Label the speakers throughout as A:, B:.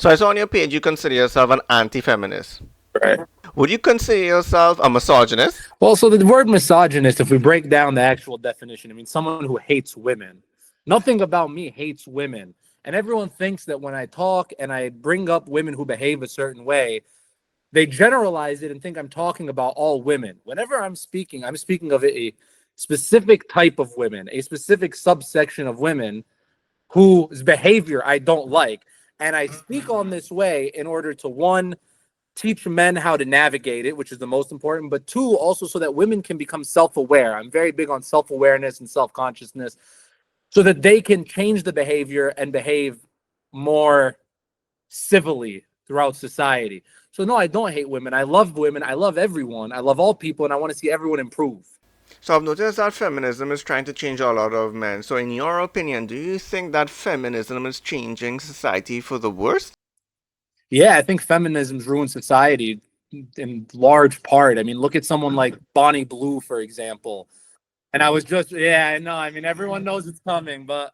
A: So I saw on your page you consider yourself an anti-feminist.
B: Right.
A: Would you consider yourself a misogynist?
B: Well, so the word misogynist, if we break down the actual definition, I mean someone who hates women. Nothing about me hates women. And everyone thinks that when I talk and I bring up women who behave a certain way, they generalize it and think I'm talking about all women. Whenever I'm speaking of a specific type of women, a specific subsection of women whose behavior I don't like. And I speak on this way in order to, one, teach men how to navigate it, which is the most important, but two, also so that women can become self-aware. I'm very big on self-awareness and self-consciousness so that they can change the behavior and behave more civilly throughout society. So no, I don't hate women. I love women. I love everyone. I love all people, and I want to see everyone improve.
A: So I've noticed that feminism is trying to change a lot of men. So in your opinion, do you think that feminism is changing society for the worse?
B: Yeah, I think feminism's ruined society in large part. I mean, look at someone like Bonnie Blue, for example. And I was just, yeah, I know. I mean, everyone knows it's coming, but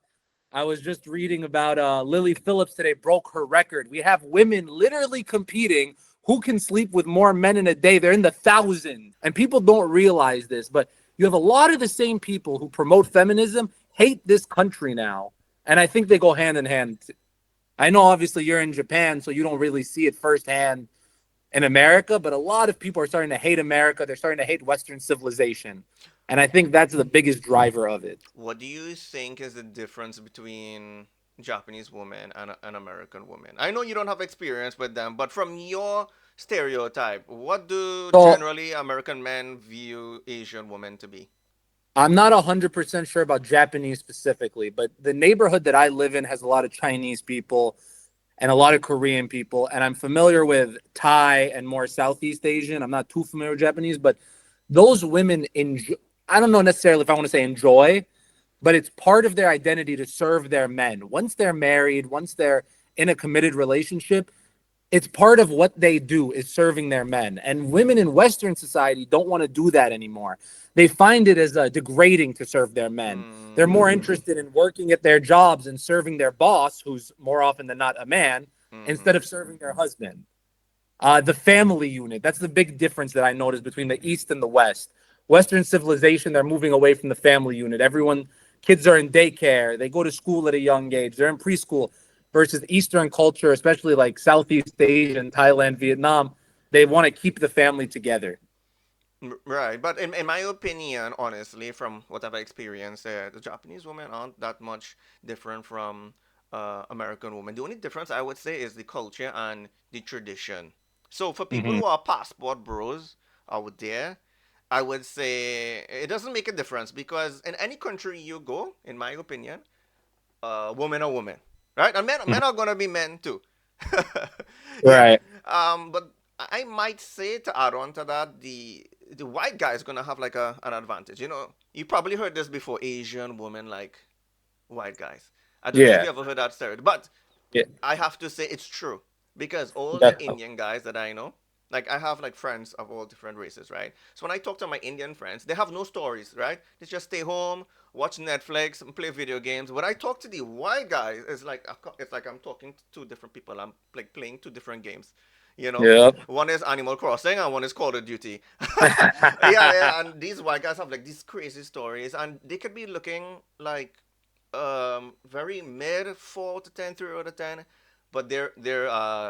B: I was just reading about Lily Phillips today broke her record. We have women literally competing who can sleep with more men in a day. They're in the thousands. And people don't realize this, but you have a lot of the same people who promote feminism hate this country now. And I think they go hand in hand. I know obviously you're in Japan, so you don't really see it firsthand in America, but a lot of people are starting to hate America. They're starting to hate Western civilization. And I think that's the biggest driver of it.
A: What do you think is the difference between Japanese women and an American woman? I know you don't have experience with them, but from your stereotype, what do
B: So
A: generally American men view Asian women to be?
B: I'm not 100% sure about Japanese specifically, but the neighborhood that I live in has a lot of Chinese people and a lot of Korean people. And I'm familiar with Thai and more Southeast Asian. I'm not too familiar with Japanese, but those women enjoy, I don't know necessarily if I want to say enjoy, but it's part of their identity to serve their men. Once they're married, once they're in a committed relationship, it's part of what they do is serving their men. And women in Western society don't want to do that anymore. They find it as degrading to serve their men. They're more
A: Mm-hmm.
B: interested in working at their jobs and serving their boss, who's more often than not a man,
A: Mm-hmm.
B: instead of serving their husband. The family unit, that's the big difference that I noticed between the East and the West. Western civilization, they're moving away from the family unit. Everyone, kids are in daycare, they go to school at a young age, they're in preschool, versus Eastern culture, especially like Southeast Asia and Thailand, Vietnam, they want to keep the family together.
A: Right, but in my opinion, honestly, from what I've experienced, the Japanese women aren't that much different from American women. The only difference I would say is the culture and the tradition. So for people
B: Mm-hmm.
A: who are passport bros out there, I would say it doesn't make a difference because in any country you go, in my opinion, women are women, right? And men are gonna be men too. Yeah.
B: Right.
A: But I might say to add on to that, the white guy is gonna have like an advantage. You know, you probably heard this before. Asian women like white guys. I don't know if
B: Yeah.
A: you ever heard that story, but
B: Yeah.
A: I have to say it's true because all the
B: That,
A: Indian guys that I know, like I have like friends of all different races, right? So when I talk to my Indian friends, they have no stories, right? They just stay home, watch Netflix, and play video games. When I talk to the white guys, it's like I'm talking to two different people. I'm like playing two different games. You know,
B: yep.
A: one is Animal Crossing and one is Call of Duty. Yeah, and these white guys have like these crazy stories, and they could be looking like very mid 4 to 10, 3 out of 10, but they're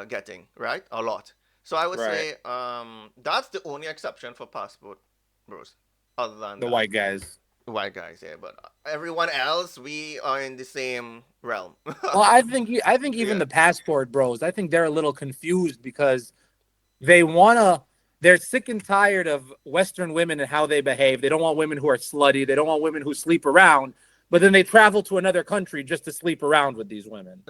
A: getting right a lot. So I would
B: Right.
A: say that's the only exception for passport bros. Other than
B: The
A: that,
B: white guys.
A: white guys, yeah, but everyone else we are in the same realm.
B: Well, I think even
A: Yeah.
B: the passport bros, I think they're a little confused because they wanna they're sick and tired of Western women and how they behave. They don't want women who are slutty. They don't want women who sleep around. But then they travel to another country just to sleep around with these women.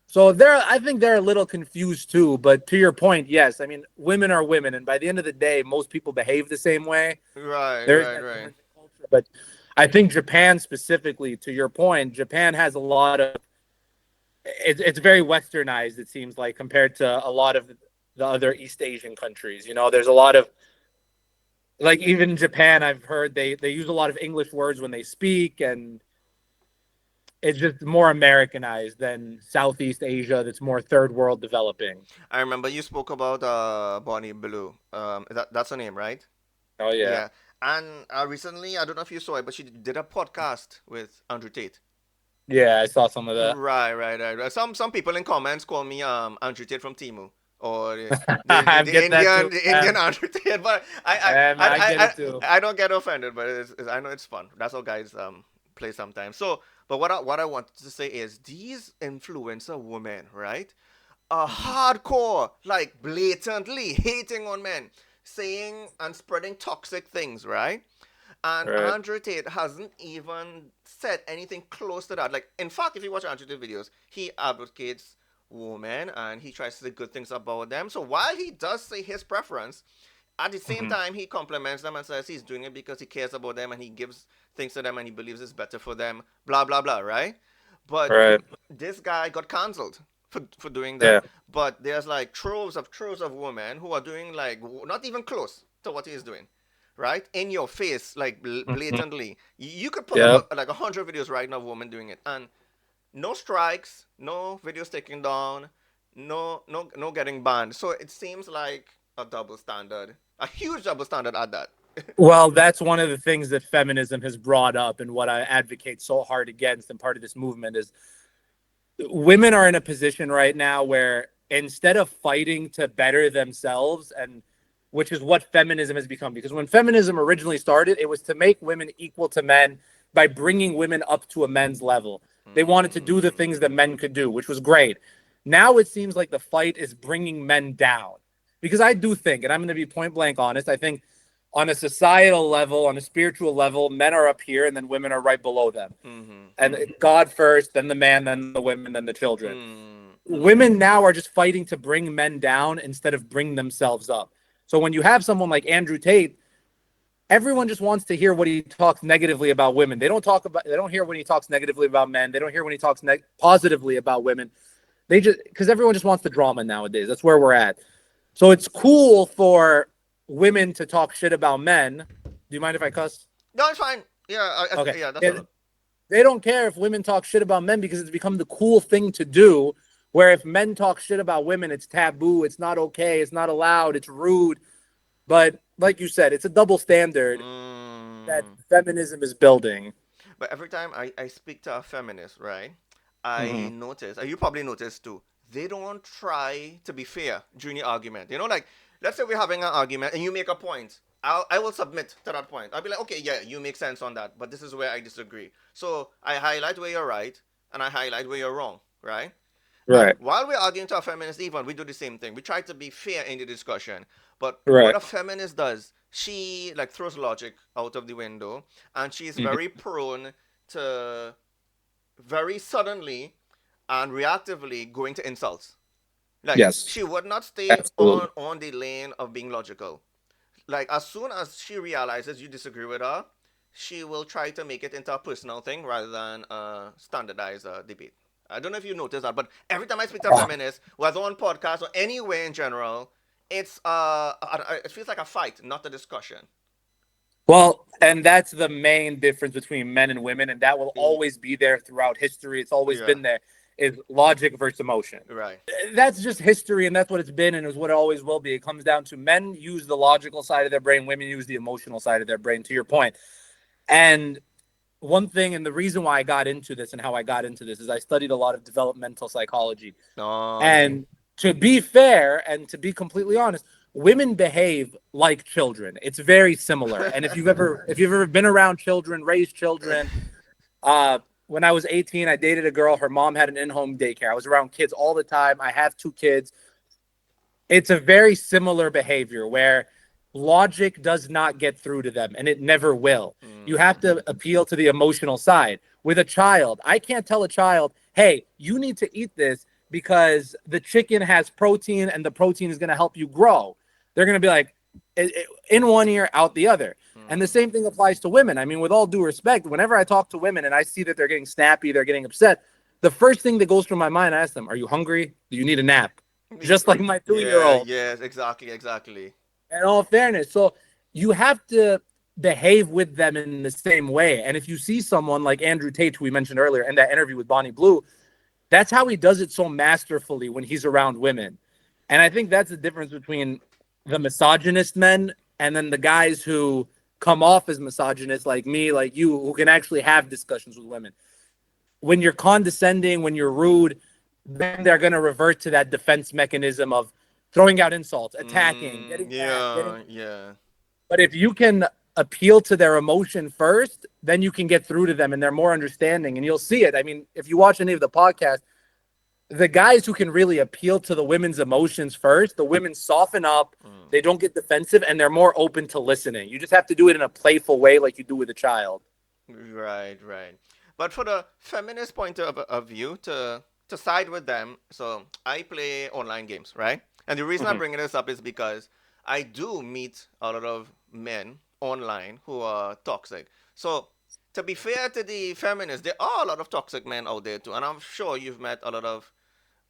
B: So I think they're a little confused too. But to your point, yes, I mean women are women, and by the end of the day, most people behave the same way.
A: Right,
B: There is
A: right,
B: that
A: right.
B: difference in culture, but I think Japan specifically, to your point, Japan has a lot of it's very westernized. It seems like compared to a lot of the other East Asian countries. You know, there's a lot of like even Japan. I've heard they use a lot of English words when they speak, and It's just more Americanized than Southeast Asia. That's more third world developing.
A: I remember you spoke about Bonnie Blue. That's her name, right?
B: Oh yeah,
A: Yeah. And recently, I don't know if you saw it, but she did a podcast with Andrew Tate.
B: yeah. I saw some of that.
A: Right. Some people in comments call me Andrew Tate from Timu, or
B: I get that too,
A: The Indian
B: man.
A: Andrew Tate. But
B: Man, I get it too.
A: I don't get offended, but I know it's fun. That's how guys play sometimes. So, but what I wanted to say is these influencer women, right, are
B: Mhm.
A: hardcore, like blatantly hating on men, saying and spreading toxic things, right? And
B: Right.
A: Andrew Tate hasn't even said anything close to that. Like, in fact, if you watch Andrew Tate videos, he advocates women and he tries to say good things about them. So while he does say his preference, at the same
B: Hmm.
A: time he compliments them and says he's doing it because he cares about them and he gives things to them and he believes it's better for them. Blah blah blah. Right? But
B: Right.
A: this guy got cancelled for doing that.
B: Yeah.
A: But there's like troves of women who are doing like not even close to what he's doing, right? In your face, like
B: Hmm.
A: blatantly. You could pull up
B: Yep.
A: like 100 videos right now of women doing it, and no strikes, no videos taken down, no getting banned. So it seems like a double standard, a huge double standard at that.
B: Well, that's one of the things that feminism has brought up, and what I advocate so hard against, and part of this movement is women are in a position right now where instead of fighting to better themselves, and which is what feminism has become, because when feminism originally started, it was to make women equal to men by bringing women up to a men's level. They wanted to do the
A: Mm,
B: things that men could do, which was great. Now it seems like the fight is bringing men down, because I do think, and I'm going to be point blank honest, I think on a societal level, on a spiritual level, men are up here and then women are right below them,
A: mm-hmm,
B: and God first, then the man, then the women, then the children.
A: mm-hmm,
B: Women now are just fighting to bring men down instead of bring themselves up. So when you have someone like Andrew Tate, everyone just wants to hear what he talks negatively about women. They don't hear when he talks negatively about men. They don't hear when he talks positively about women. They just, because everyone just wants the drama nowadays. That's where we're at. So it's cool for women to talk shit about men. Do you mind if I cuss?
A: No, it's fine. Yeah,
B: Okay.
A: yeah, that's
B: Yeah,
A: all.
B: they don't care if women talk shit about men because it's become the cool thing to do. Where if men talk shit about women, it's taboo, it's not okay, it's not allowed, it's rude. But like you said, it's a double standard that
A: Mm.
B: feminism is building.
A: But every time I speak to a feminist, right, I
B: Mm-hmm.
A: notice, and you probably notice too, they don't try to be fair during the argument. You know, like, let's say we're having an argument and you make a point. I will submit to that point. I'll be like, okay, yeah, you make sense on that, but this is where I disagree. So I highlight where you're right and I highlight where you're wrong, right? And
B: Right.
A: while we're arguing to a feminist, even we do the same thing. We try to be fair in the discussion. But what
B: Right.
A: a feminist does, she like throws logic out of the window, and she's
B: Mhm.
A: very prone to very suddenly and reactively going to insults. Like
B: Yes.
A: she would not stay
B: Absolutely.
A: on the lane of being logical. Like as soon as she realizes you disagree with her, she will try to make it into a personal thing rather than a standardized debate. I don't know if you noticed that, but every time I speak to a feminist, whether on podcast or anywhere in general, it's it feels like a fight, not a discussion.
B: Well, and that's the main difference between men and women, and that will always be there throughout history. It's always
A: Yeah,
B: been there. Is logic versus emotion.
A: right.
B: That's just history, and that's what it's been, and is what it always will be. It comes down to men use the logical side of their brain, women use the emotional side of their brain. To your point, and one thing, and the reason why I got into this and how I got into this is I studied a lot of developmental psychology.
A: Oh, I see.
B: And to be fair and to be completely honest, women behave like children. It's very similar. And if you've ever been around children, raised children, when I was 18, I dated a girl. Her mom had an in-home daycare. I was around kids all the time. I have two kids. It's a very similar behavior where logic does not get through to them and it never will. You have
A: Mm,
B: to appeal to the emotional side. With a child, I can't tell a child, hey, you need to eat this because the chicken has protein and the protein is going to help you grow. They're going to be like, in one ear, out the other. And the
A: mm.
B: same thing applies to women. I mean, with all due respect, whenever I talk to women and I see that they're getting snappy, they're getting upset, the first thing that goes through my mind, I ask them, are you hungry? Do you need a nap? Just like my 2 year
A: Yeah,
B: old.
A: yes, exactly, exactly.
B: In all fairness, so you have to. behave with them in the same way. And if you see someone like Andrew Tate, who we mentioned earlier in that interview with Bonnie Blue, that's how he does it so masterfully when he's around women. And I think that's the difference between the misogynist men and then the guys who come off as misogynists like me, like you, who can actually have discussions with women. When you're condescending, when you're rude, then they're going to revert to that defense mechanism of throwing out insults, attacking, getting mad, getting.
A: Yeah, yeah.
B: But if you can appeal to their emotion first, then you can get through to them and they're more understanding. And you'll see it. I mean, if you watch any of the podcast, the guys who can really appeal to the women's emotions first, the women soften up,
A: Mm.
B: they don't get defensive, and they're more open to listening. You just have to do it in a playful way, like you do with a child.
A: Right, right. But for the feminist point of view, to side with them, so I play online games, right? And the reason I'm
B: Mhm.
A: bringing this up is because I do meet a lot of men online who are toxic. So to be fair to the feminists, there are a lot of toxic men out there too, and I'm sure you've met a lot of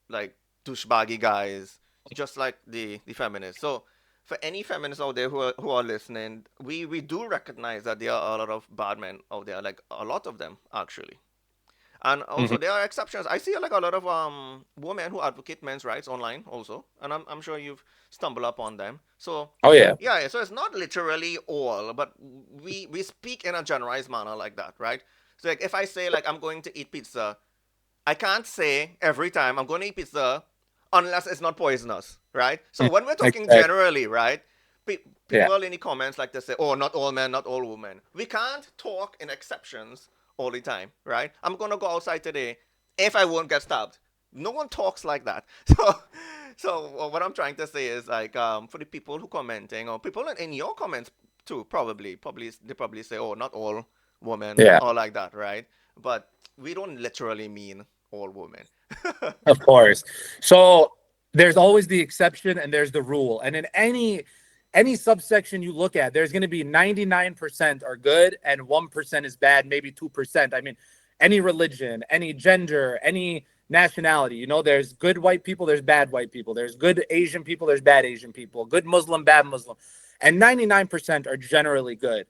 A: like douchebaggy guys, just like the feminists. So for any feminists out there who are listening, we do recognize that there are a lot of bad men out there, like a lot of them actually. And also
B: Mhm.
A: there are exceptions. I see like a lot of women who advocate men's rights online also, and I'm sure you've stumbled upon them. So
B: Oh yeah.
A: yeah, so it's not literally all, but we speak in a generalized manner like that, right? So like if I say like I'm going to eat pizza, I can't say every time I'm going to eat pizza unless it's not poisonous, right? So
B: Mhm.
A: when we're talking
B: Exactly.
A: generally, right?
B: Yeah.
A: People in the comments like to say, "Oh, not all men, not all women." We can't talk in exceptions all the time, right? I'm gonna go outside today if I won't get stabbed. No one talks like that. So what I'm trying to say is like for the people who commenting or people in your comments too, probably they probably say, "Oh, not all women,"
B: Yeah.
A: or like that, right? But we don't literally mean all women.
B: Of course. So there's always the exception and there's the rule. And in any subsection you look at, there's going to be 99% are good and 1% is bad, maybe 2%. I mean, any religion, any gender, any nationality, there's good white people, there's bad white people, there's good Asian people, there's bad Asian people, good Muslim, bad Muslim. And 99% are generally good.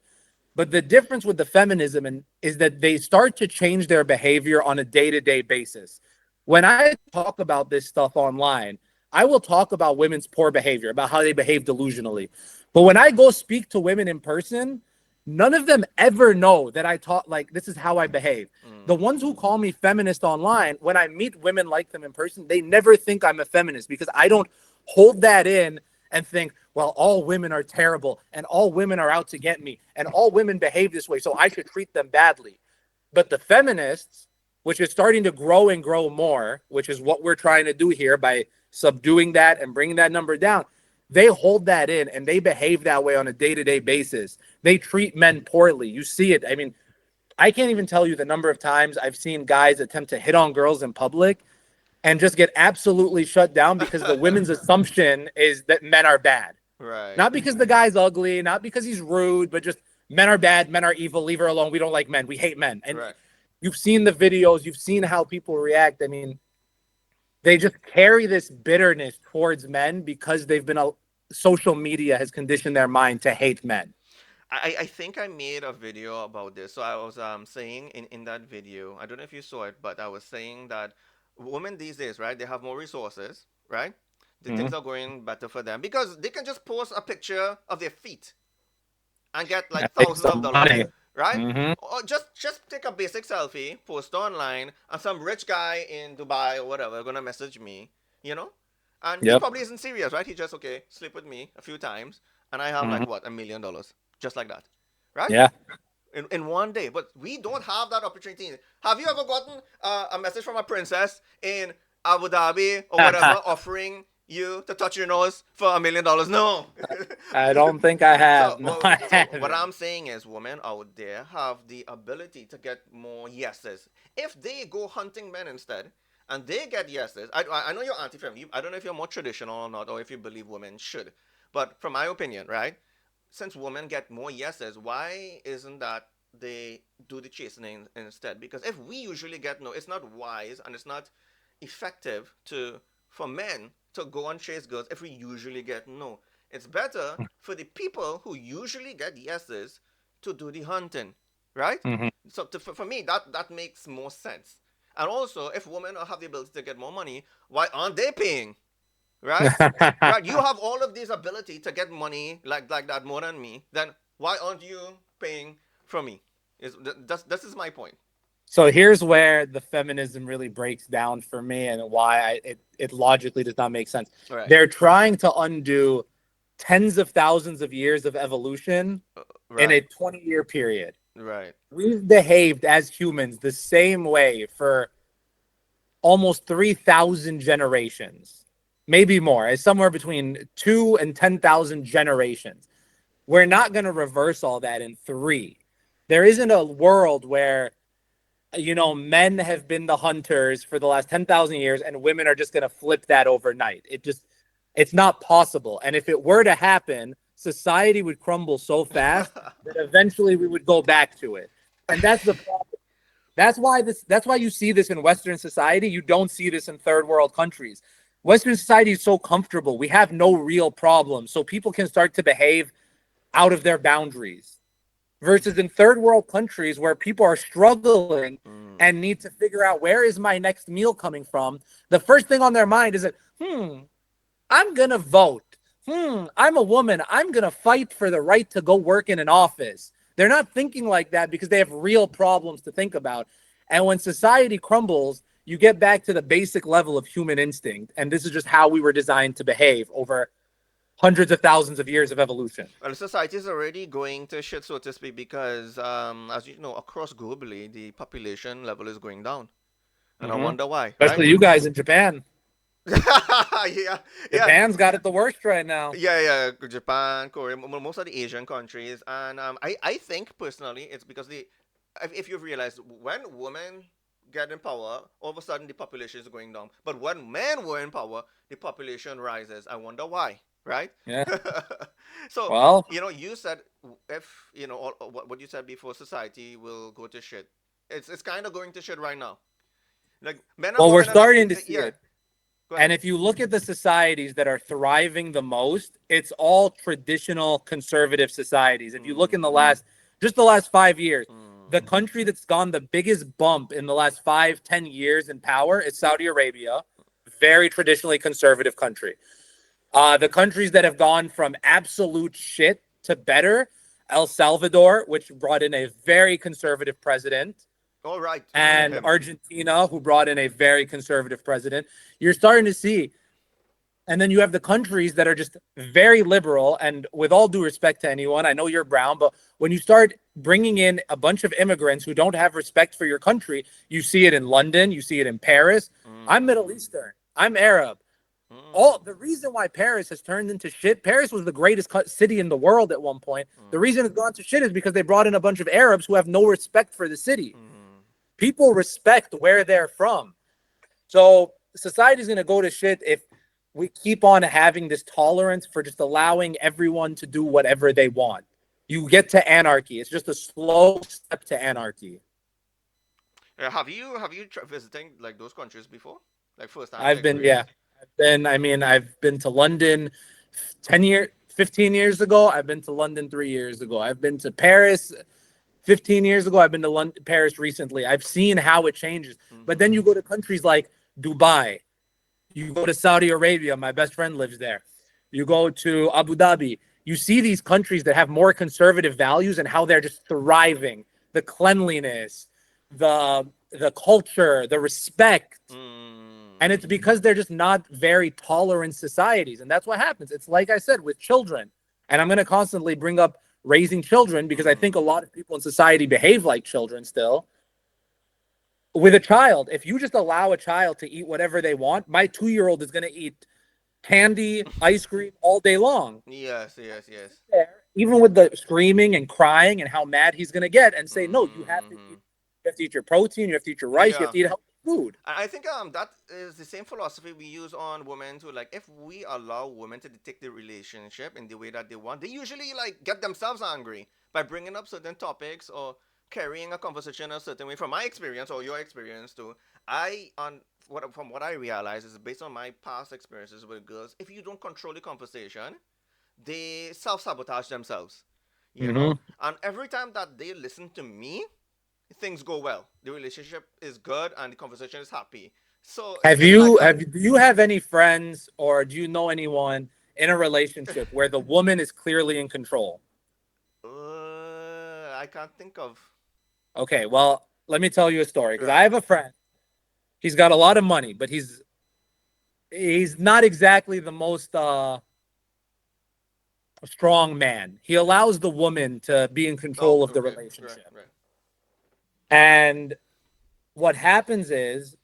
B: But the difference with the feminism is that they start to change their behavior on a day-to-day basis. When I talk about this stuff online, I will talk about women's poor behavior, about how they behave delusionally. But when I go speak to women in person, none of them ever know that I talk like this is how I behave. The
A: Mm,
B: ones who call me feminist online, when I meet women like them in person, they never think I'm a feminist because I don't hold that in and think, well, all women are terrible and all women are out to get me and all women behave this way, so I should treat them badly. But the feminists, which is starting to grow and grow more, which is what we're trying to do here by subduing that and bringing that number down, they hold that in and they behave that way on a day-to-day basis. They treat men poorly. You see it. I mean, I can't even tell you the number of times I've seen guys attempt to hit on girls in public and just get absolutely shut down because the women's assumption is that men are bad.
A: right,
B: Not because the guy's ugly, not because he's rude, but just men are bad, men are evil, leave her alone. We don't like men. We hate men. And
A: right.
B: you've seen the videos, you've seen how people react. I mean, they just carry this bitterness towards men because they've been a social media has conditioned their mind to hate men.
A: I think I made a video about this. So I was saying in that video, I don't know if you saw it, but I was saying that women these days, right, they have more resources, right? The
B: Mm-hmm.
A: things are going better for them because they can just post a picture of their feet and get
B: And
A: like
B: make
A: thousands of
B: some
A: dollars,
B: money.
A: right?
B: Mm-hmm.
A: Or just take a basic selfie, post online, and some rich guy in Dubai or whatever gonna message me, you know, and he
B: Yep.
A: probably isn't serious, right? He just okay, sleep with me a few times, and I have
B: Mm-hmm.
A: like what $1 million, just like that, right?
B: Yeah.
A: In one day. But we don't have that opportunity. Have you ever gotten a message from a princess in Abu Dhabi or whatever offering you to touch your nose for $1 million? No.
B: I don't think I
A: So,
B: have. No,
A: well,
B: I
A: so what
B: haven't.
A: I'm saying is, women out there have the ability to get more yeses if they go hunting men instead, and they get yeses. I know you're anti-fem. I don't know if you're more traditional or not, or if you believe women should. But from my opinion, right? Since women get more yeses, why isn't that they do the chastening instead? Because if we usually get no, it's not wise and it's not effective to for men to go and chase girls if we usually get no. It's better for the people who usually get yeses to do the hunting, right?
B: Hmm.
A: So for me, that makes more sense. And also, if women have the ability to get more money, why aren't they paying? Right? Right. You have all of this ability to get money like that more than me. Then why aren't you paying for me? Is this is my point.
B: So here's where the feminism really breaks down for me and why it logically does not make sense.
A: Right.
B: They're trying to undo tens of thousands of years of evolution in a
A: Right.
B: 20-year period.
A: Right.
B: We've behaved as humans the same way for almost 3,000 generations, maybe more. It's somewhere between 2 and 10,000 generations. We're not going to reverse all that in 3. There isn't a world where men have been the hunters for the last 10,000 years and women are just going to flip that overnight. It's not possible. And if it were to happen, society would crumble so fast that eventually we would go back to it. And that's the problem. That's why you see this in Western society. You don't see this in third world countries. Western society is so comfortable. We have no real problems. So people can start to behave out of their boundaries versus in third world countries where people are struggling and
A: Mm.
B: need to figure out where is my next meal coming from. The first thing on their mind is that, I'm going to vote. I'm a woman. I'm going to fight for the right to go work in an office. They're not thinking like that because they have real problems to think about. And when society crumbles, you get back to the basic level of human instinct. And this is just how we were designed to behave over hundreds of thousands of years of evolution.
A: Well, society is already going to shit, so to speak, because as you know, across globally, the population level is going down, and I
B: Mm-hmm.
A: wonder why, right?
B: Especially you guys in Japan.
A: Yeah, yeah,
B: Japan's got it the worst right now.
A: yeah. Japan, Korea, most of the Asian countries, and I think personally, it's because if you've realized when women get in power, all of a sudden the population is going down. But when men were in power, the population rises. I wonder why, right?
B: Yeah.
A: So
B: Well,
A: you said if what you said before, society will go to shit. It's kind of going to shit right now. Like men and
B: well, we're
A: women are not.
B: starting to see
A: Yeah,
B: it.
A: go
B: And
A: ahead.
B: if you look at the societies that are thriving the most, it's all traditional conservative societies. If you look in the last 5 years, the
A: Mm.
B: country that's gone the biggest bump in the last 5, 10 years in power is Saudi Arabia, very traditionally conservative country. The countries that have gone from absolute shit to better, El Salvador, which brought in a very conservative president,
A: All right,
B: and
A: him.
B: Argentina, who brought in a very conservative president. You're starting to see, and then you have the countries that are just very liberal. And with all due respect to anyone, I know you're brown, but when you start bringing in a bunch of immigrants who don't have respect for your country, you see it in London, you see it in Paris. I'm Middle
A: Mm.
B: Eastern, I'm Arab. All
A: Mm.
B: the reason why Paris has turned into shit. Paris was the greatest city in the world at one point. The reason it's gone to shit is because they brought in a bunch of Arabs who have no respect for the city.
A: Mm.
B: People respect where they're from. So society is going to go to shit if we keep on having this tolerance for just allowing everyone to do whatever they want. You get to anarchy. It's just a slow step to anarchy.
A: Have you visiting like those countries before, like first hand
B: I've been, yeah,
A: experience?
B: I've been to London 10 years, 15 years ago. I've been to London 3 years ago. I've been to Paris 15 years ago. I've been to London, Paris recently. I've seen how it changes. But then you
A: Mm-hmm.
B: go to countries like Dubai, you go to Saudi Arabia. My best friend lives there. You go to Abu Dhabi. You see these countries that have more conservative values and how they're just thriving. The cleanliness, the culture, the respect. And it's
A: Mm.
B: because they're just not very tolerant societies. And that's what happens. It's like I said with children. And I'm going to constantly bring up raising children because I think a
A: Mm.
B: lot of people in society behave like children still. With a child, if you just allow a child to eat whatever they want, my 2-year-old is going to eat candy, ice cream all day long.
A: Yes, yes, yes.
B: Even with the screaming and crying and how mad he's going to get, and say, no,
A: Mm-hmm.
B: you have to eat your protein, you have to eat your rice, you have
A: Yeah.
B: to eat healthy food.
A: I think that is the same philosophy we use on women too. Like if we allow women to dictate the relationship in the way that they want, they usually like get themselves angry by bringing up certain topics or carrying a conversation a certain way. From my experience or your experience too, I on what from what I realize is based on my past experiences with girls. If you don't control the conversation, they self sabotage themselves. you know.
B: Hmm.
A: And every time that they listen to me, things go well. The relationship is good and the conversation is happy. So it's like that.
B: Do you have any friends or do you know anyone in a relationship where the woman is clearly in control?
A: I can't think of.
B: Okay, well, let me tell you a story because I
A: Right.
B: have a friend. He's got a lot of money, but he's not exactly the most strong man. He allows the woman to be in
A: Oh,
B: control of the
A: okay. Right,
B: relationship.
A: right.
B: And what happens is,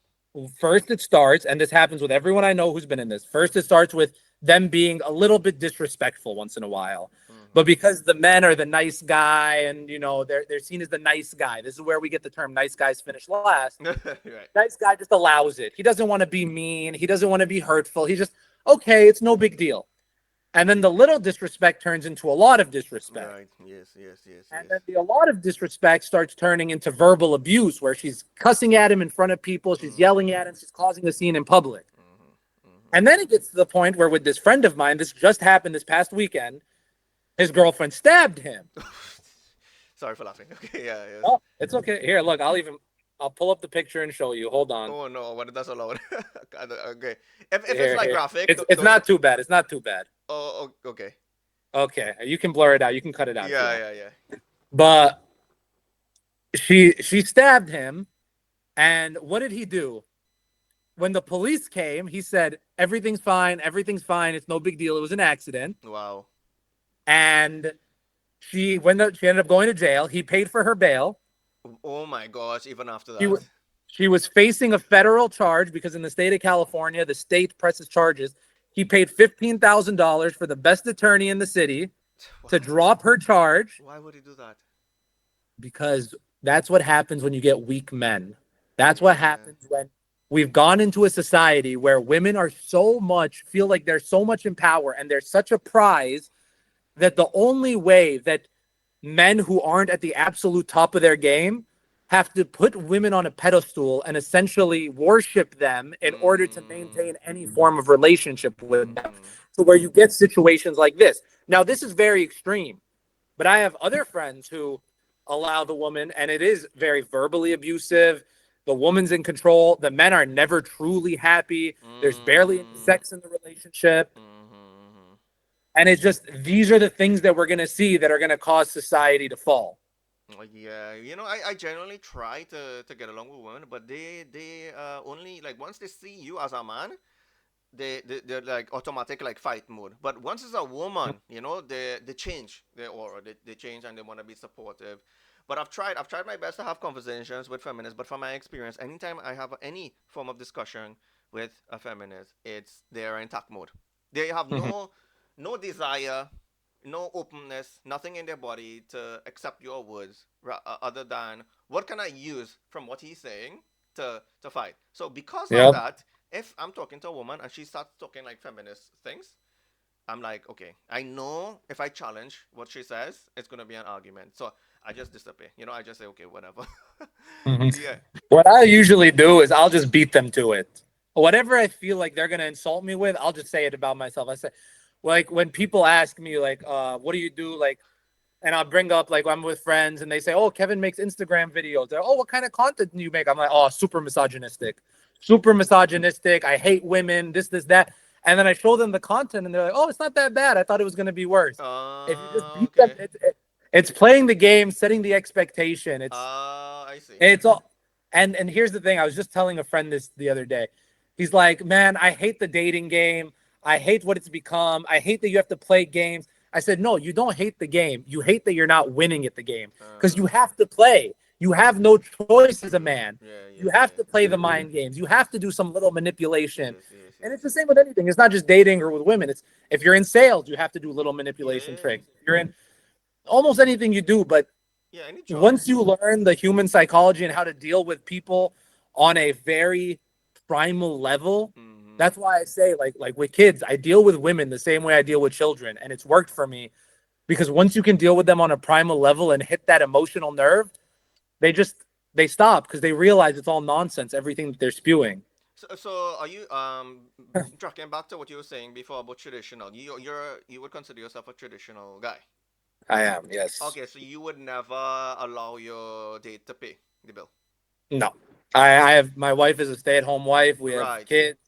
B: first it starts, and this happens with everyone I know who's been in this. First, it starts with them being a little bit disrespectful once in a while. But
A: Mm-hmm.
B: because the men are the nice guy and they're seen as the nice guy, this is where we get the term nice guys finish last.
A: Right.
B: Nice guy just allows it. He doesn't want to be mean, he doesn't want to be hurtful. He just, okay, it's no big deal. And then the little disrespect turns into a lot of disrespect.
A: Right. Yes, yes, yes,
B: And
A: yes.
B: then a lot of disrespect starts turning into verbal abuse where she's cussing at him in front of people, she's
A: Mm-hmm.
B: yelling at him, she's causing a scene in public.
A: Mm-hmm. Mm-hmm.
B: And then it gets to the point where, with this friend of mine, this just happened this past weekend, his girlfriend stabbed him.
A: Sorry for laughing. Okay, yeah, yes.
B: Oh, it's okay. Here, look, I'll pull up the picture and show you. Hold on.
A: Oh no, what that's allowed. Okay. If it's
B: Here,
A: like
B: here.
A: graphic,
B: It's
A: don't.
B: not too bad. It's not too bad.
A: Okay.
B: Okay, you can blur it out. You can cut it out if you
A: Yeah,
B: want.
A: yeah, yeah.
B: But she stabbed him, and what did he do? When the police came, he said, everything's fine. Everything's fine. It's no big deal. It was an accident.
A: Wow.
B: And she ended up going to jail. He paid for her bail.
A: Oh my gosh, even after
B: She,
A: that.
B: she was facing a federal charge because in the state of California, the state presses charges. He paid $15,000 for the best attorney in the city to
A: Why?
B: drop her charge
A: Why would he do that?
B: because that's what happens when you get weak men. That's what
A: Yeah.
B: happens when we've gone into a society where women are so much, feel like they're so much in power and they're such a prize that the only way that men who aren't at the absolute top of their game have to put women on a pedestal and essentially worship them in order to
A: Mm-hmm.
B: maintain any form of relationship with them.
A: Mm-hmm.
B: So where you get situations like this. Now, this is very extreme, but I have other friends who allow the woman, and it is very verbally abusive. The woman's in control. The men are never truly happy. There's barely any
A: Mm-hmm.
B: sex in the relationship.
A: Mm-hmm.
B: And it's just, these are the things that we're going to see that are going to cause society to fall.
A: Yeah, I generally try to get along with women, but they only like once they see you as a man, they're like automatic like fight mode. But once it's a woman, they change their aura. They change and they want to be supportive. But I've tried my best to have conversations with feminists. But from my experience, anytime I have any form of discussion with a feminist, it's they're in attack mode. They have
B: Mhm.
A: no desire, no openness, nothing in their body to accept your words other than what can I use from what he's saying to fight. So because of
B: Yep.
A: that, if I'm talking to a woman and she starts talking like feminist things, I'm like, okay, I know if I challenge what she says, it's gonna be an argument. So I just disappear. I just say, okay, whatever.
B: Mhm.
A: Yeah.
B: What I usually do is I'll just beat them to it. Whatever I feel like they're gonna insult me with, I'll just say it about myself. I say, like when people ask me like, what do you do? Like, and I'll bring up like I'm with friends and they say, oh, Kevin makes Instagram videos. They're, oh, what kind of content do you make? I'm like, oh, super misogynistic, super misogynistic. I hate women. This, that. And then I show them the content and they're like, oh, it's not that bad. I thought it was gonna be worse. If you just beat them,
A: Okay.
B: it's playing the game, setting the expectation.
A: I see.
B: It's all, and here's the thing. I was just telling a friend this the other day. He's like, "Man, I hate the dating game. I hate what it's become. I hate that you have to play games." I said, "No, you don't hate the game. You hate that you're not winning at the game because you
A: Uh-huh.
B: have to play. You have no choice as a man.
A: Yeah,
B: You
A: yeah,
B: have to
A: yeah.
B: play the mind games. You have to do some little manipulation."
A: Yes, yes,
B: And
A: yes.
B: it's the same with anything. It's not just dating or with women. It's if you're in sales, you have to do little manipulation
A: Yeah.
B: tricks. If you're in almost anything you do, but
A: Yeah, any job.
B: once you learn the human psychology and how to deal with people on a very primal level,
A: Mm-hmm.
B: that's why I say like with kids, I deal with women the same way I deal with children, and it's worked for me because once you can deal with them on a primal level and hit that emotional nerve, they just they stop because they realize it's all nonsense, everything that they're spewing.
A: So are you tracking back to what you were saying before about traditional? You would consider yourself a traditional guy.
B: I am. Yes.
A: Okay, so you would never allow your date to pay the bill.
B: No. I have my wife is a stay-at-home wife. We have
A: Right.
B: kids.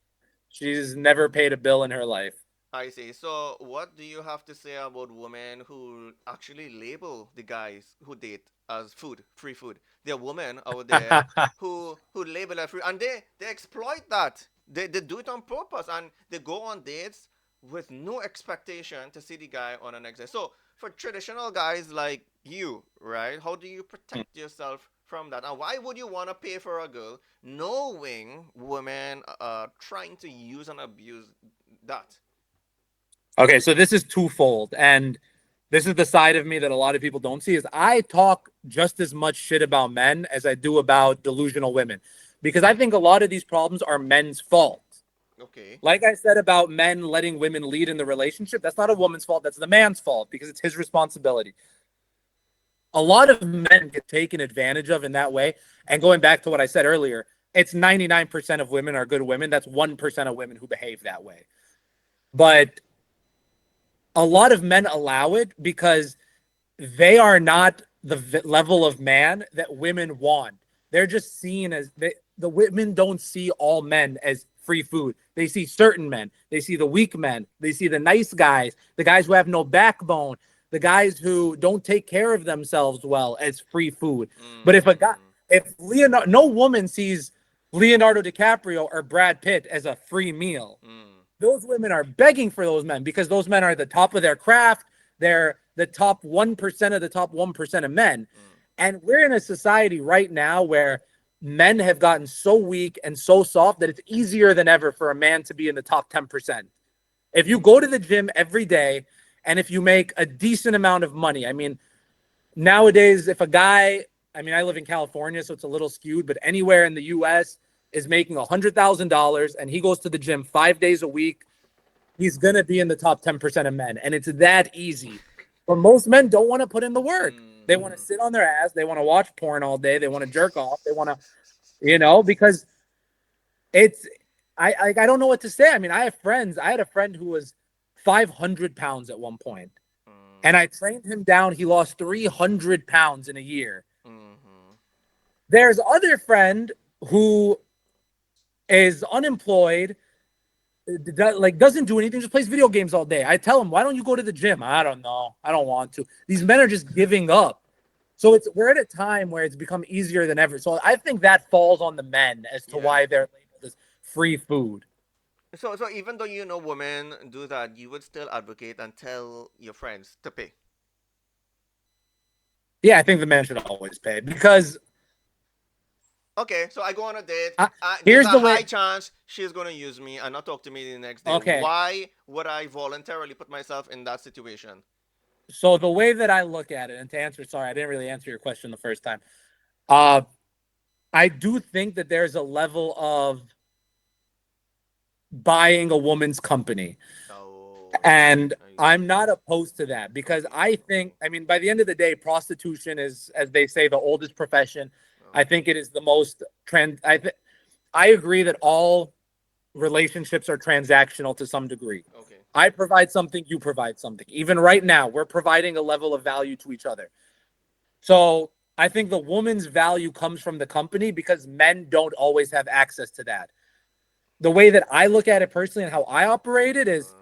B: She's never paid a bill in her life.
A: I see. So, what do you have to say about women who actually label the guys who date as food, free food? There are women out there who label as free, and they exploit that. They do it on purpose, and they go on dates with no expectation to see the guy on an next day. So, for traditional guys like you, right? How do you protect yourself from that? And why would you want to pay for a girl knowing women are trying to use and abuse that?
B: Okay, so this is twofold, and this is the side of me that a lot of people don't see is I talk just as much shit about men as I do about delusional women because I think a lot of these problems are men's fault.
A: Okay.
B: Like I said about men letting women lead in the relationship, that's not a woman's fault, that's the man's fault because it's his responsibility. A lot of men get taken advantage of in that way. And going back to what I said earlier, it's 99% of women are good women. That's 1% of women who behave that way. But a lot of men allow it because they are not the level of man that women want. They're just seen as the women don't see all men as free food. They see certain men. They see the weak men. They see the nice guys, the guys who have no backbone, the guys who don't take care of themselves well as free food. But
A: Mm,
B: if Leonardo, no woman sees Leonardo DiCaprio or Brad Pitt as a free meal.
A: mm,
B: Those women are begging for those men because those men are the top of their craft. They're the top 1% of the top 1% of men.
A: mm,
B: And we're in a society right now where men have gotten so weak and so soft that it's easier than ever for a man to be in the top 10%. If you go to the gym every day and if you make a decent amount of money, I mean, nowadays, if a guy, I mean, I live in California, so it's a little skewed, but anywhere in the US is making $100,000 and he goes to the gym 5 days a week, he's going to be in the top 10% of men. And it's that easy. But most men don't want to put in the work. They want to
A: mm-hmm.
B: sit on their ass. They want to watch porn all day. They want to jerk off. They want to, because it's, I don't know what to say. I mean, I have friends. I had a friend who was 500 pounds at one point, and I trained him down. He lost 300 pounds in a year.
A: Mm-hmm.
B: There's other friend who is unemployed, like doesn't do anything, just plays video games all day. I tell him, why don't you go to the gym? I don't know. I don't want to. These men are just giving up. So we're at a time where it's become easier than ever. So I think that falls on the men as to
A: Yeah.
B: why they're labeled as free food.
A: So even though you know women do that, you would still advocate and tell your friends to pay.
B: Yeah, I think the man should always pay because
A: Okay, so I go on a date.
B: I,
A: There's
B: here's
A: a
B: the
A: high
B: way.
A: chance she's gonna use me and not talk to me the next day.
B: Okay,
A: Why would I voluntarily put myself in that situation?
B: so the way that I look at it, and to answer, sorry, I didn't really answer your question the first time. Uh, I do think that there's a level of buying a woman's company.
A: Oh,
B: And
A: I
B: I'm
A: see.
B: not opposed to that because
A: Okay.
B: I think, I mean, by the end of the day, prostitution is, as they say, the oldest profession. I think
A: Okay.
B: it is the most I agree that all relationships are transactional to some degree.
A: Okay.
B: I provide something, you provide something. Even right now, we're providing a level of value to each other. So I think the woman's value comes from the company because men don't always have access to that. The way that I look at it personally and how I operate it is
A: Uh,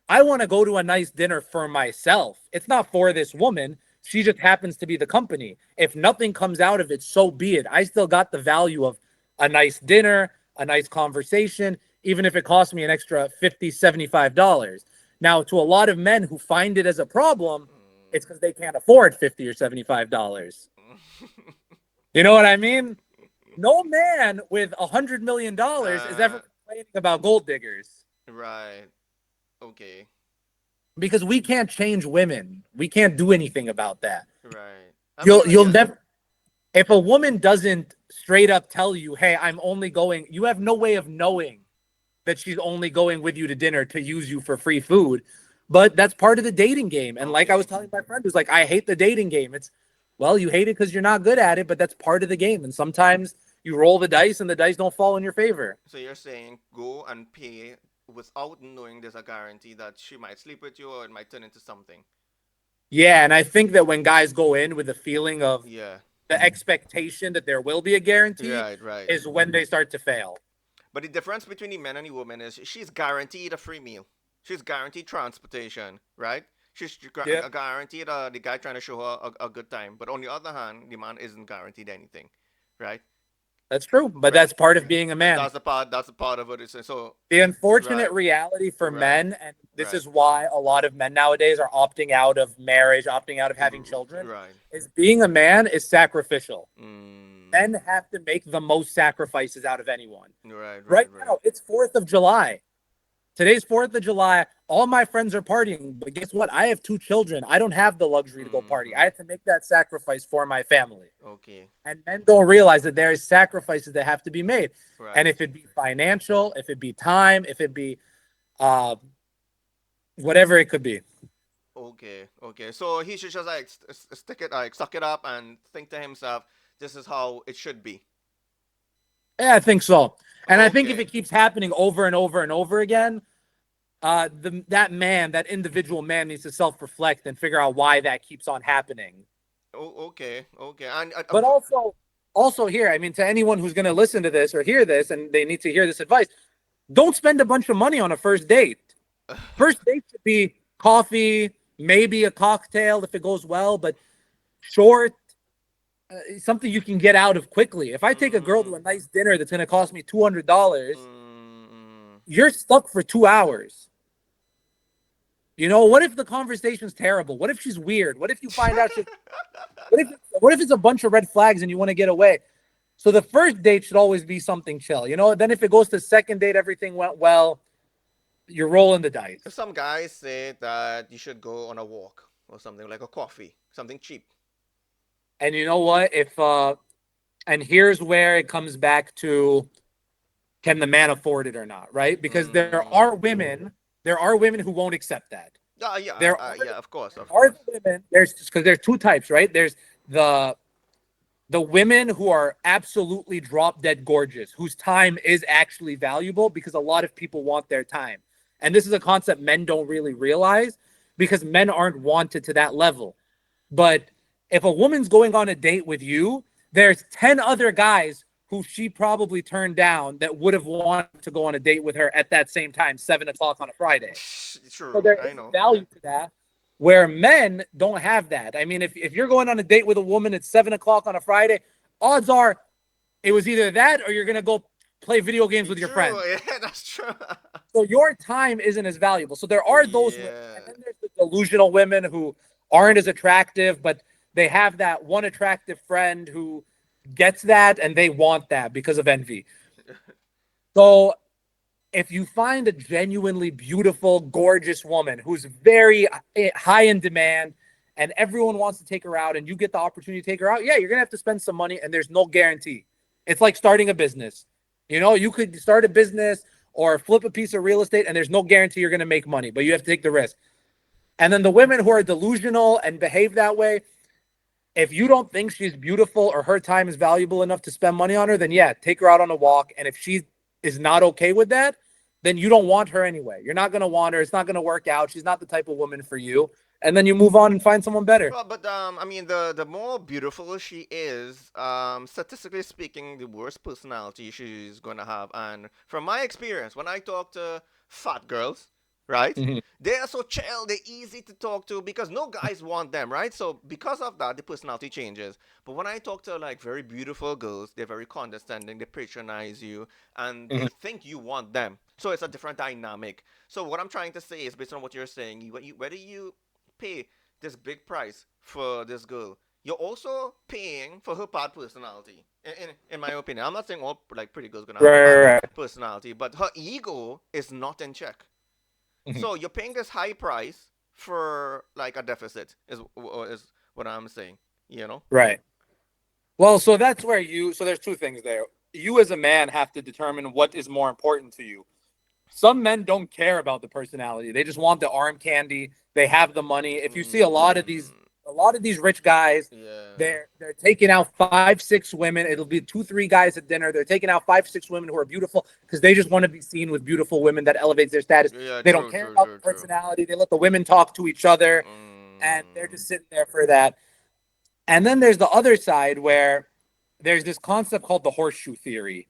B: I want to go to a nice dinner for myself. It's not for this woman. She just happens to be the company. If nothing comes out of it, so be it. I still got the value of a nice dinner, a nice conversation, even if it costs me an extra $50, $75. Now, to a lot of men who find it as a problem, it's because they can't afford $50 or $75.
A: mm.
B: You know what I mean? No man with $100 million is ever
A: uh,
B: complaining about gold diggers
A: right. Okay.
B: because we can't change women. We can't do anything about that.
A: Right. I mean,
B: You'll
A: yeah.
B: never if a woman doesn't straight up tell you, "Hey, I'm only going," you have no way of knowing that she's only going with you to dinner to use you for free food. But that's part of the dating game. And like I was
A: Okay.
B: telling my friend who's like, I hate the dating game. It's well, you hate it because you're not good at it, but that's part of the game. And sometimes you roll the dice and the dice don't fall in your favor.
A: So you're saying go and pay without knowing there's a guarantee that she might sleep with you or it might turn into something.
B: Yeah, and I think that when guys go in with a feeling of
A: Yeah.
B: the expectation that there will be a guarantee
A: Right, right.
B: is when they start to fail.
A: But the difference between the men and the women is she's guaranteed a free meal. She's guaranteed transportation, right? She's
B: Yeah,
A: guaranteed the guy trying to show her a good time. But on the other hand, the man isn't guaranteed anything, right?
B: that's true, but
A: Right.
B: that's part of being a man.
A: That's the part. That's the part of it. So,
B: The unfortunate
A: right,
B: reality for
A: right,
B: men, and this
A: right,
B: is why a lot of men nowadays are opting out of marriage, opting out of having children,
A: right.
B: is being a man is sacrificial.
A: Mm,
B: Men have to make the most sacrifices out of anyone.
A: right,
B: Right
A: right, right.
B: now, it's 4th of July. Today's 4th of July. All my friends are partying, but guess what? I have 2 children. I don't have the luxury to go party. I
A: Mm-hmm.
B: have to make that sacrifice for my family.
A: Okay.
B: And men don't realize that there is sacrifices that have to be made. And
A: Right.
B: if it be financial, if it be time, if it be uh, whatever it could be.
A: Okay. Okay. So he should just like stick it, like suck it up, and think to himself, "This is how it should be."
B: Yeah, I think so. And I think if
A: Okay.
B: it keeps happening over and over and over again, that man, that individual man, needs to self-reflect and figure out why that keeps on happening.
A: Oh, okay. Okay. And
B: But also here, I mean, to anyone who's going to listen to this or hear this, and they need to hear this advice, don't spend a bunch of money on a first date. First date should be coffee, maybe a cocktail if it goes well, but short, something you can get out of quickly. If I take a girl to
A: mm,
B: a nice dinner that's going to cost me $200,
A: mm,
B: you're stuck for 2 hours. You know, what if the conversation's terrible? What if she's weird? What if you find out she what if it's a bunch of red flags and you want to get away? So the first date should always be something chill. You know, then if it goes to second date, everything went well, you're rolling the dice.
A: some guys say that you should go on a walk or something like a coffee, something cheap.
B: And you know what? If and here's where it comes back to, can the man afford it or not, right? Because
A: Mm.
B: there are women who won't accept that.
A: Yeah,
B: There are
A: yeah, of course,
B: there
A: of
B: are
A: course.
B: the women, there's because there's two types, right? There's the the women who are absolutely drop dead gorgeous, whose time is actually valuable because a lot of people want their time. And this is a concept men don't really realize because men aren't wanted to that level. But if a woman's going on a date with you, there's 10 other guys who she probably turned down that would have wanted to go on a date with her at that same time, 7 o'clock on a Friday. So
A: True,
B: there
A: I
B: is a
A: know. Yeah.
B: value to that where men don't have that. I mean, if you're going on a date with a woman at 7 o'clock on a Friday, odds are it was either that or you're going to go play video games with your
A: True,
B: friends.
A: yeah, that's true.
B: So your time isn't as valuable. So there are those women,
A: Yeah.
B: and then there's the delusional women who aren't as attractive, but they have that one attractive friend who gets that and they want that because of envy. So if you find a genuinely beautiful, gorgeous woman who's very high in demand and everyone wants to take her out and you get the opportunity to take her out, yeah, you're going to have to spend some money and there's no guarantee. It's like starting a business. You know, you could start a business or flip a piece of real estate and there's no guarantee you're going to make money, but you have to take the risk. And then the women who are delusional and behave that way, if you don't think she's beautiful or her time is valuable enough to spend money on her, then yeah, take her out on a walk. And if she is not okay with that, then you don't want her anyway. You're not going to want her. It's not going to work out. She's not the type of woman for you. And then you move on and find someone better.
A: Well, but I mean, the more beautiful she is, statistically speaking, the worse personality she's going to have. And from my experience, when I talk to fat girls, right,
B: Mhm.
A: they are so chill, they're easy to talk to because no guys want them, right? So because of that, the personality changes. But when I talk to like very beautiful girls, they're very condescending, they patronize you, and they
B: Mhm.
A: think you want them. So it's a different dynamic. So what I'm trying to say is, based on what you're saying, whether you pay this big price for this girl, you're also paying for her bad personality. In my opinion, I'm not saying all like pretty girls gonna have a bad
B: Right.
A: personality, but her ego is not in check.
B: Mhm.
A: So you're paying this high price for like a deficit is what I'm saying. You know?
B: Right. Well, so that's where so there's two things there. You as a man have to determine what is more important to you. Some men don't care about the personality. They just want the arm candy. They have the money. If you see
A: Mm,
B: a lot of these rich guys,
A: yeah.
B: they're taking out 5, 6 women. It'll be 2, 3 guys at dinner. They're taking out 5, 6 women who are beautiful because they just want to be seen with beautiful women that elevates their status.
A: Yeah.
B: They don't
A: True.
B: care
A: True.
B: about
A: True.
B: the
A: True.
B: personality. They let the women talk to each other. and they're just sitting there for that. And then there's the other side where there's this concept called the horseshoe theory,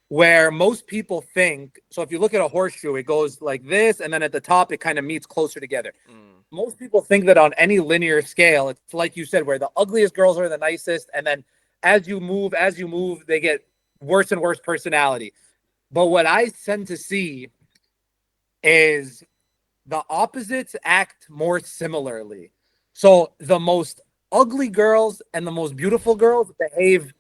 B: where most people think, so if you look at a horseshoe, it goes like this, and then at the top, it kind of meets closer together.
A: Mm.
B: Most people think that on any linear scale, it's like you said, where the ugliest girls are the nicest, and then as you move, they get worse and worse personality. But what I tend to see is the opposites act more similarly. So the most ugly girls and the most beautiful girls behave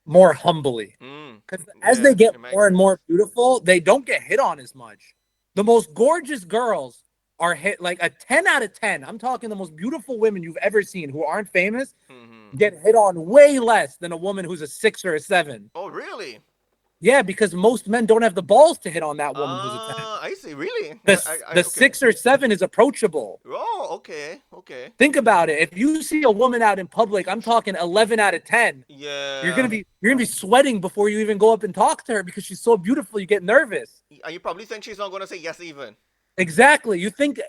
B: more humbly.
A: Mm.
B: Because as
A: Yeah,
B: they get
A: in my
B: more and
A: experience.
B: more beautiful, they don't get hit on as much. The most gorgeous girls are hit like a 10 out of 10. I'm talking the most beautiful women you've ever seen who aren't famous
A: Mm-hmm.
B: get hit on way less than a woman who's a 6 or a 7.
A: Oh, really?
B: Yeah, because most men don't have the balls to hit on that woman who's a 10.
A: I see. Really?
B: The
A: Okay.
B: 6 or 7 is approachable.
A: Oh, okay. Okay.
B: Think about it. If you see a woman out in public, I'm talking 11 out of 10.
A: Yeah.
B: You're gonna be sweating before you even go up and talk to her because she's so beautiful. You get nervous.
A: And you probably think she's not going to say yes even.
B: Exactly. You think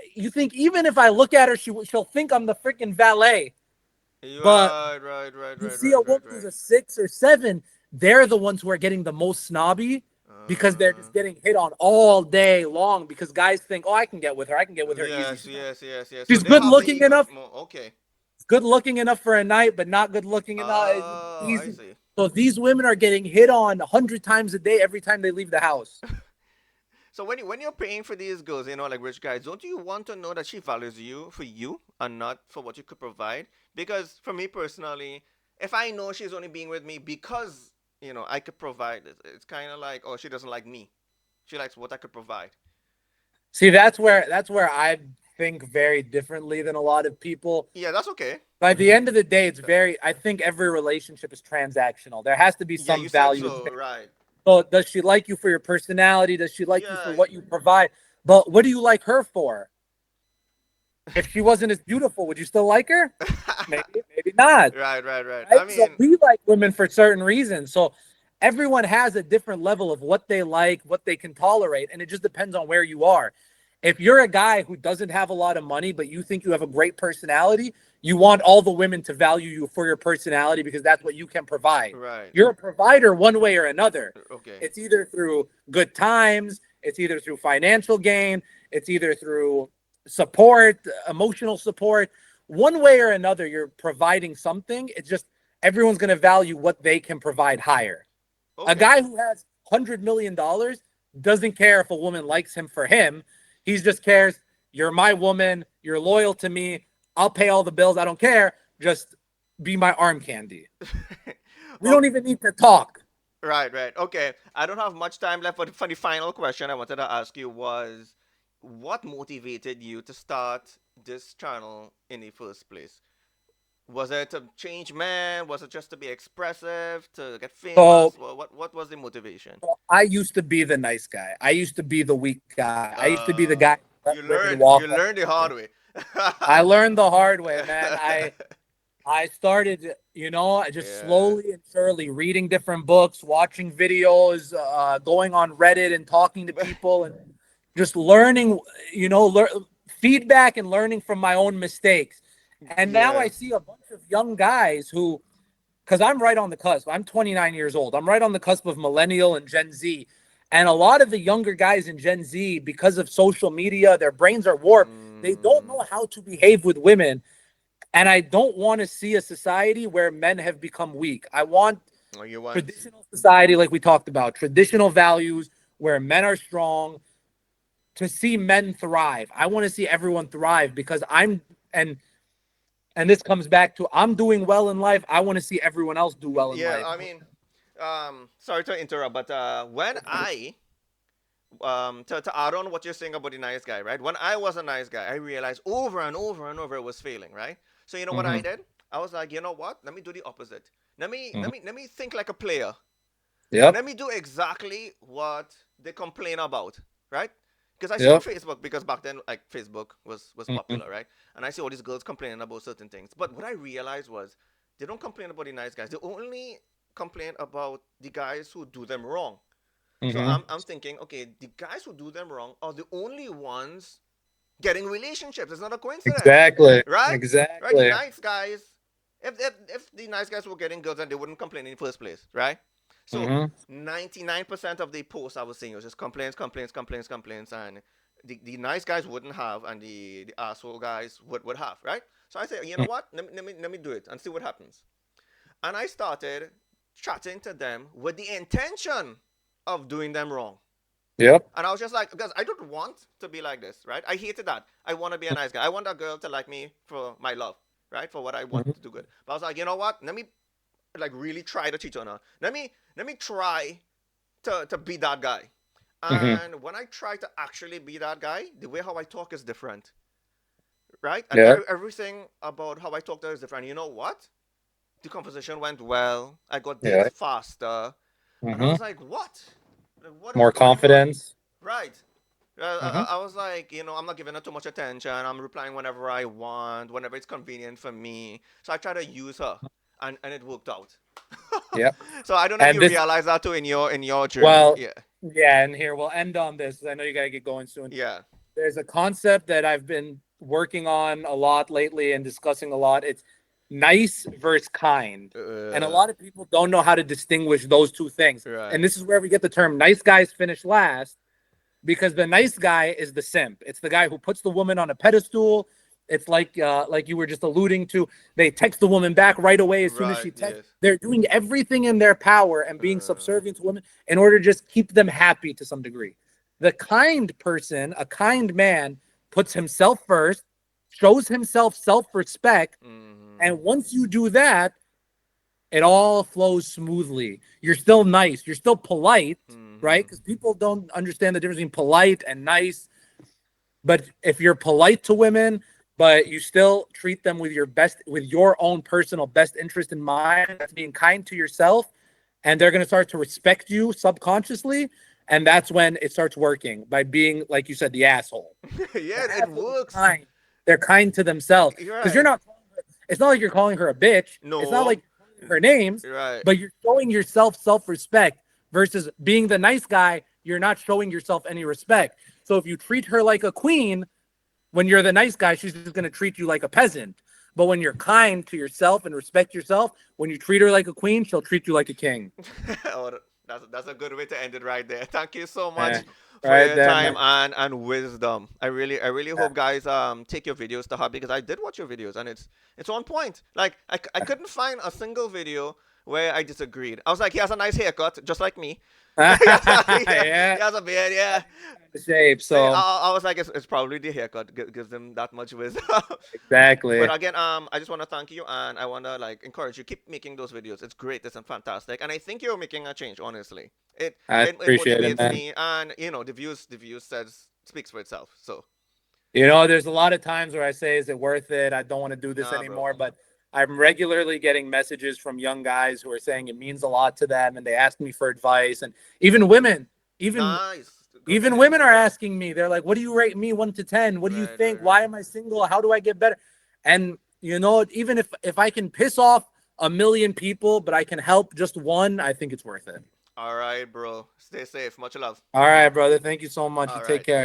B: even if I look at her, she'll think I'm the freaking valet. But
A: Right, right, right,
B: you
A: right,
B: see a
A: right, right,
B: woman who's
A: right.
B: a 6 or 7, they're the ones who are getting the most snobby because they're
A: Uh,
B: just getting hit on all day long because guys think, oh, I can get with her. I can get with her easy.
A: yes, yes, yes, yes. So
B: She's
A: they
B: good
A: have the
B: looking
A: ego
B: enough.
A: more. Okay.
B: Good looking enough for a night, but not good looking enough.
A: Oh, I
B: Easy.
A: see.
B: So these women are getting hit on 100 times a day every time they leave the house.
A: So when you're paying for these girls, like rich guys, don't you want to know that she values you for you and not for what you could provide? Because for me personally, if I know she's only being with me because I could provide, it's kind of like, oh, she doesn't like me. She likes what I could provide.
B: See, that's where I think very differently than a lot of people.
A: Yeah, that's okay.
B: By the end of the day, it's very. I think every relationship is transactional. There has to be
A: Yeah,
B: some
A: you said
B: value.
A: so, right?
B: So, does she like you for your personality? Does she like you for
A: Yeah.
B: what you provide? But what do you like her for? If she wasn't as beautiful, would you still like her? Maybe, maybe not.
A: Right, right, right.
B: Right?
A: I
B: So
A: mean,
B: we like women for certain reasons. So everyone has a different level of what they like, what they can tolerate, and it just depends on where you are. If you're a guy who doesn't have a lot of money, but you think you have a great personality, you want all the women to value you for your personality because that's what you can provide.
A: right.
B: You're a provider one way or another.
A: Okay.
B: It's either through good times, it's either through financial gain, it's either through support, emotional support. One way or another, you're providing something. It's just everyone's going to value what they can provide higher. A
A: Okay.
B: guy who has $100 million doesn't care if a woman likes him for him. He just cares, you're my woman, you're loyal to me, I'll pay all the bills, I don't care. Just be my arm candy. We
A: Okay.
B: don't even need to talk.
A: Right, right. Okay. I don't have much time left, but for the final question I wanted to ask you was, what motivated you to start this channel in the first place? Was it to change man? Was it just to be expressive, to get
B: So,
A: famous? What was the motivation?
B: I used to be the nice guy. I used to be the weak guy. I used to be the guy
A: Uh,
B: who let
A: you
B: women
A: learned
B: walk
A: you
B: all
A: learned the
B: over.
A: hard way.
B: I learned the hard way, man. I started, just
A: Yeah.
B: slowly and surely reading different books, watching videos, going on Reddit and talking to people and just learning, feedback and learning from my own mistakes. And now I
A: Yeah.
B: see a bunch of young guys who, because I'm right on the cusp, I'm 29 years old. I'm right on the cusp of millennial and Gen Z. And a lot of the younger guys in Gen Z, because of social media, their brains are warped. They don't
A: Mm,
B: know how to behave with women, and I don't want to see a society where men have become weak. I want
A: oh, you want?
B: traditional society, like we talked about, traditional values where men are strong, to see men thrive. I want to see everyone thrive because and and this comes back to I'm doing well in life. I want to see everyone else do well in
A: Yeah.
B: life.
A: I mean, sorry to interrupt, but when to add on what you're saying about the nice guy, right? When I was a nice guy, I realized over and over and over it was failing, right? So you know what I
B: Mm-hmm.
A: did? I was like, you know what? Let me do the opposite. Let me
B: Mm-hmm.
A: let me let me think like a player, and
B: Yep.
A: let me do exactly what they complain about, right? Because I see on
B: Yep.
A: Facebook, because back then like Facebook was
B: Mm-hmm.
A: popular, right? And I see all these girls complaining about certain things. But what I realized was they don't complain about the nice guys. They only complain about the guys who do them wrong. So
B: Mm-hmm.
A: I'm thinking, okay, the guys who do them wrong are the only ones getting relationships. It's not a coincidence,
B: Exactly.
A: right? Right? The
B: Exactly.
A: nice guys, if the nice guys were getting girls, then they wouldn't complain in the first place, right? So
B: Hmm.
A: 99% of the posts I was seeing was just complaints, complaints, complaints, complaints, and the nice guys wouldn't have, and the asshole guys would have, right? So I said, you know what? Let me do it and see what happens. And I started chatting to them with the intention of doing them wrong.
B: Yep.
A: And I was just like, because I don't want to be like this, right? I hated that. I want to be a nice guy. I want a girl to like me for my love, right? For what I want to
B: Hmm.
A: do good. But I was like, you know what? Let me like really try to cheat on her. Let me try to be that guy.
B: Hmm.
A: And when I try to actually be that guy, the way how I talk is different, right? And
B: Yeah.
A: everything about how I talk to her is different. You know what? The conversation went well. I got dates
B: Yeah.
A: faster, and I
B: Hmm.
A: was like, "What? Like, what is
B: More
A: going on?"
B: confidence.
A: Right.
B: Hmm.
A: I was like, I'm not giving her too much attention. I'm replying whenever I want, whenever it's convenient for me. So I try to use her, and it worked out.
B: Yep.
A: So I don't know if
B: And
A: you
B: this,
A: realize that too in your journey.
B: well,
A: Yeah.
B: yeah, and here we'll end on this. I know you gotta get going soon.
A: Yeah.
B: There's a concept that I've been working on a lot lately and discussing a lot. It's nice versus kind. And a
A: Uh,
B: lot of people don't know how to distinguish those two things. And
A: right.
B: this is where we get the term nice guys finish last, because the nice guy is the simp. It's the guy who puts the woman on a pedestal. It's like you were just alluding to. They text the woman back right away as soon as
A: Right.
B: she texts.
A: Yes.
B: They're doing everything in their power and being subservient to women in order to just keep them happy to some degree. The kind person, a kind man, puts himself first, shows himself self-respect,
A: Mm-hmm.
B: and once you do that, it all flows smoothly. You're still nice. You're still polite, right?
A: Mm-hmm.
B: Because people don't understand the difference between polite and nice. But if you're polite to women, but you still treat them with your own personal best interest in mind, that's being kind to yourself, and they're going to start to respect you subconsciously. And that's when it starts working by being, like you said, the asshole. The
A: Yeah, it
B: asshole is
A: works.
B: kind. They're kind to themselves
A: You're
B: because you're
A: right.
B: not. It's not like you're calling her a bitch. It's not
A: No.
B: like you're calling her names,
A: Right.
B: but you're showing yourself self-respect versus being the nice guy. You're not showing yourself any respect. So if you treat her like a queen, when you're the nice guy, she's just going to treat you like a peasant. But when you're kind to yourself and respect yourself, when you treat her like a queen, she'll treat you like a king.
A: Oh, that's a good way to end it right there. Thank you so
B: Eh,
A: much for
B: right
A: your
B: there,
A: time
B: man.
A: and wisdom. I really
B: Yeah,
A: hope guys take your videos to heart because I did watch your videos and it's on point. Like I couldn't find a single video where I disagreed. I was like, he has a nice haircut, just like me. He
B: yeah,
A: has a beard, yeah.
B: the shape.
A: See,
B: So
A: I was like, it's probably the haircut gives them that much wisdom. But
B: exactly.
A: again, I just want to thank you, and I want to like encourage you keep making those videos. It's great, it's fantastic, and I think you're making a change. Honestly, it
B: I
A: it
B: appreciate it,
A: motivates
B: man.
A: me, and the views says speaks for itself. So
B: There's a lot of times where I say, is it worth it? I don't want to do this
A: nah, bro,
B: anymore. But I'm regularly getting messages from young guys who are saying it means a lot to them and they ask me for advice. And even women, even
A: nice, good to
B: even
A: hear.
B: women are asking me, they're like, what do you rate me 1 to 10? What do you
A: Right,
B: think?
A: right, right.
B: Why am I single? How do I get better? And even if I can piss off a million people, but I can help just one, I think it's worth it.
A: All right, bro. Stay safe. Much love.
B: All right, brother. Thank you so much. You
A: All
B: take
A: right.
B: care.